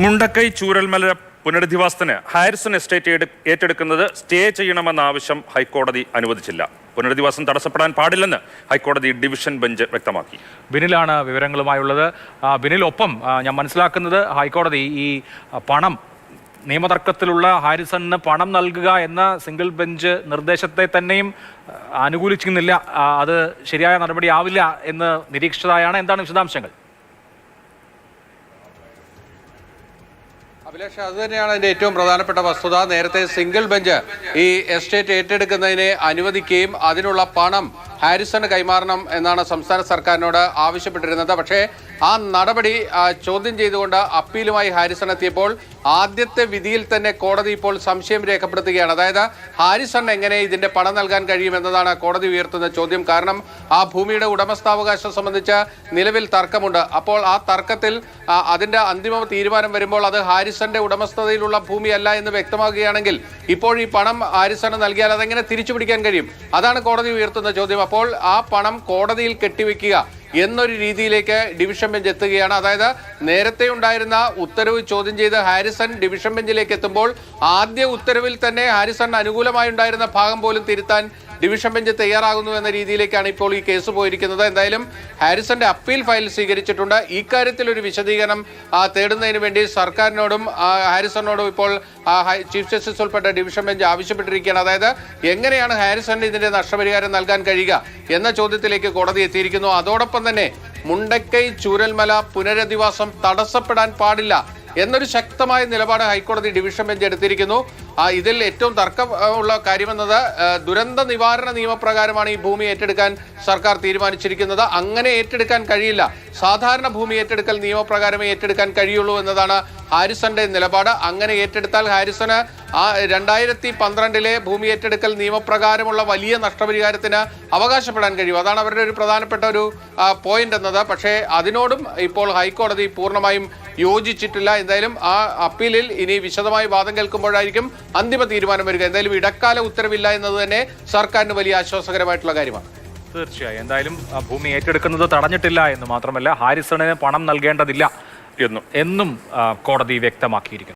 Mundakkai Chooralmala പുനരധിവാസത്തിന് Harrison estate ഏറ്റെടുക്കുന്നത് stay ചെയ്യണമെന്ന ആവശ്യം ഹൈക്കോടതി അനുവദിച്ചില്ല. പുനരധിവാസം തടസ്സപ്പെടാൻ പാടില്ലെന്ന് ഹൈക്കോടതി ഡിവിഷൻ ബെഞ്ച് വ്യക്തമാക്കി. ബിനിലാണ് വിവരങ്ങളുമായുള്ളത്. ബിനിലൊപ്പം ഞാൻ മനസ്സിലാക്കുന്നത് ഹൈക്കോടതി ഈ പണം നിയമതർക്കത്തിലുള്ള ഹാരിസണിന് പണം നൽകുക എന്ന സിംഗിൾ ബെഞ്ച് നിർദ്ദേശത്തെ തന്നെയും അനുകൂലിക്കുന്നില്ല. അത് ശരിയായ നടപടിയാവില്ല എന്ന് നിരീക്ഷിച്ചതായാണ്. എന്താണ് വിശദാംശങ്ങൾ? അഭിലാഷ്, അത് തന്നെയാണ് അതിൻ്റെ ഏറ്റവും പ്രധാനപ്പെട്ട വസ്തുത. നേരത്തെ സിംഗിൾ ബെഞ്ച് ഈ എസ്റ്റേറ്റ് ഏറ്റെടുക്കുന്നതിനെ അനുവദിക്കുകയും അതിനുള്ള പണം ഹാരിസണ് കൈമാറണം എന്നാണ് സംസ്ഥാന സർക്കാരിനോട് ആവശ്യപ്പെട്ടിരുന്നത്. പക്ഷേ ആ നടപടി ചോദ്യം ചെയ്തുകൊണ്ട് അപ്പീലുമായി ഹാരിസൺ എത്തിയപ്പോൾ ആദ്യത്തെ വിധിയിൽ തന്നെ കോടതി ഇപ്പോൾ സംശയം രേഖപ്പെടുത്തുകയാണ്. അതായത് ഹാരിസൺ എങ്ങനെ ഇതിന്റെ പണം നൽകാൻ കഴിയുമെന്നതാണ് കോടതി ഉയർത്തുന്ന ചോദ്യം. കാരണം ആ ഭൂമിയുടെ ഉടമസ്ഥാവകാശം സംബന്ധിച്ച് നിലവിൽ തർക്കമുണ്ട്. അപ്പോൾ ആ തർക്കത്തിൽ അതിന്റെ അന്തിമ തീരുമാനം വരുമ്പോൾ അത് ഹാരിസന്റെ ഉടമസ്ഥതയിലുള്ള ഭൂമിയല്ല എന്ന് വ്യക്തമാകുകയാണെങ്കിൽ ഇപ്പോൾ ഈ പണം ഹാരിസണ് നൽകിയാൽ അതെങ്ങനെ തിരിച്ചു പിടിക്കാൻ കഴിയും? അതാണ് കോടതി ഉയർത്തുന്ന ചോദ്യം. അപ്പോൾ ആ പണം കോടതിയിൽ കെട്ടിവെക്കുക എന്നൊരു രീതിയിലേക്ക് ഡിവിഷൻ ബെഞ്ച് എത്തുകയാണ്. അതായത് നേരത്തെ ഉണ്ടായിരുന്ന ഉത്തരവ് ചോദ്യം ചെയ്ത് ഹാരിസൺ ഡിവിഷൻ ബെഞ്ചിലേക്ക് എത്തുമ്പോൾ ആദ്യ ഉത്തരവിൽ തന്നെ ഹാരിസൺ അനുകൂലമായുണ്ടായിരുന്ന ഭാഗം പോലും തിരുത്താൻ ഡിവിഷൻ ബെഞ്ച് തയ്യാറാകുന്നു എന്ന രീതിയിലേക്കാണ് ഇപ്പോൾ ഈ കേസ് പോയിരിക്കുന്നത്. എന്തായാലും ഹാരിസന്റെ അപ്പീൽ ഫയൽ സ്വീകരിച്ചിട്ടുണ്ട്. ഇക്കാര്യത്തിൽ ഒരു വിശദീകരണം തേടുന്നതിന് വേണ്ടി സർക്കാരിനോടും ഹാരിസണിനോടും ഇപ്പോൾ ചീഫ് ജസ്റ്റിസ് ഉൾപ്പെട്ട ഡിവിഷൻ ബെഞ്ച് ആവശ്യപ്പെട്ടിരിക്കുകയാണ്. അതായത് എങ്ങനെയാണ് ഹാരിസണിന് ഇതിന്റെ നഷ്ടപരിഹാരം നൽകാൻ കഴിയുക എന്ന ചോദ്യത്തിലേക്ക് കോടതി എത്തിയിരിക്കുന്നു. അതോടൊപ്പം തന്നെ മുണ്ടക്കൈ ചൂരൽമല പുനരധിവാസം തടസ്സപ്പെടാൻ പാടില്ല എന്നൊരു ശക്തമായ നിലപാട് ഹൈക്കോടതി ഡിവിഷൻ ബെഞ്ച് എടുത്തിരിക്കുന്നു. ഇതിൽ ഏറ്റവും തർക്കമുള്ള കാര്യമെന്നത് ദുരന്ത നിവാരണ നിയമപ്രകാരമാണ് ഈ ഭൂമി ഏറ്റെടുക്കാൻ സർക്കാർ തീരുമാനിച്ചിരിക്കുന്നത്. അങ്ങനെ ഏറ്റെടുക്കാൻ കഴിയില്ല. സാധാരണ ഭൂമി ഏറ്റെടുക്കൽ നിയമപ്രകാരമേ ഏറ്റെടുക്കാൻ കഴിയുള്ളൂ എന്നതാണ് ഹാരിസന്റെ നിലപാട്. അങ്ങനെ ഏറ്റെടുത്താൽ ഹാരിസന് 2012 ഭൂമി ഏറ്റെടുക്കൽ നിയമപ്രകാരമുള്ള വലിയ നഷ്ടപരിഹാരത്തിന് അവകാശപ്പെടാൻ കഴിയും. അതാണ് അവരുടെ ഒരു പ്രധാനപ്പെട്ട ഒരു പോയിന്റ് എന്നത്. പക്ഷേ അതിനോടും ഇപ്പോൾ ഹൈക്കോടതി പൂർണ്ണമായും യോജിച്ചിട്ടില്ല. എന്തായാലും ആ അപ്പീലിൽ ഇനി വിശദമായി വാദം കേൾക്കുമ്പോഴായിരിക്കും അന്തിമ തീരുമാനം വരിക. എന്തായാലും ഇടക്കാല ഉത്തരവില്ല എന്നത് തന്നെ സർക്കാരിന് വലിയ ആശ്വാസകരമായിട്ടുള്ള കാര്യമാണ്. തീർച്ചയായും എന്തായാലും ഭൂമി ഏറ്റെടുക്കുന്നത് തടഞ്ഞിട്ടില്ല എന്ന് മാത്രമല്ല ഹാരിസണിന് പണം നൽകേണ്ടതില്ല എന്നും കോടതി വ്യക്തമാക്കിയിരിക്കുന്നു.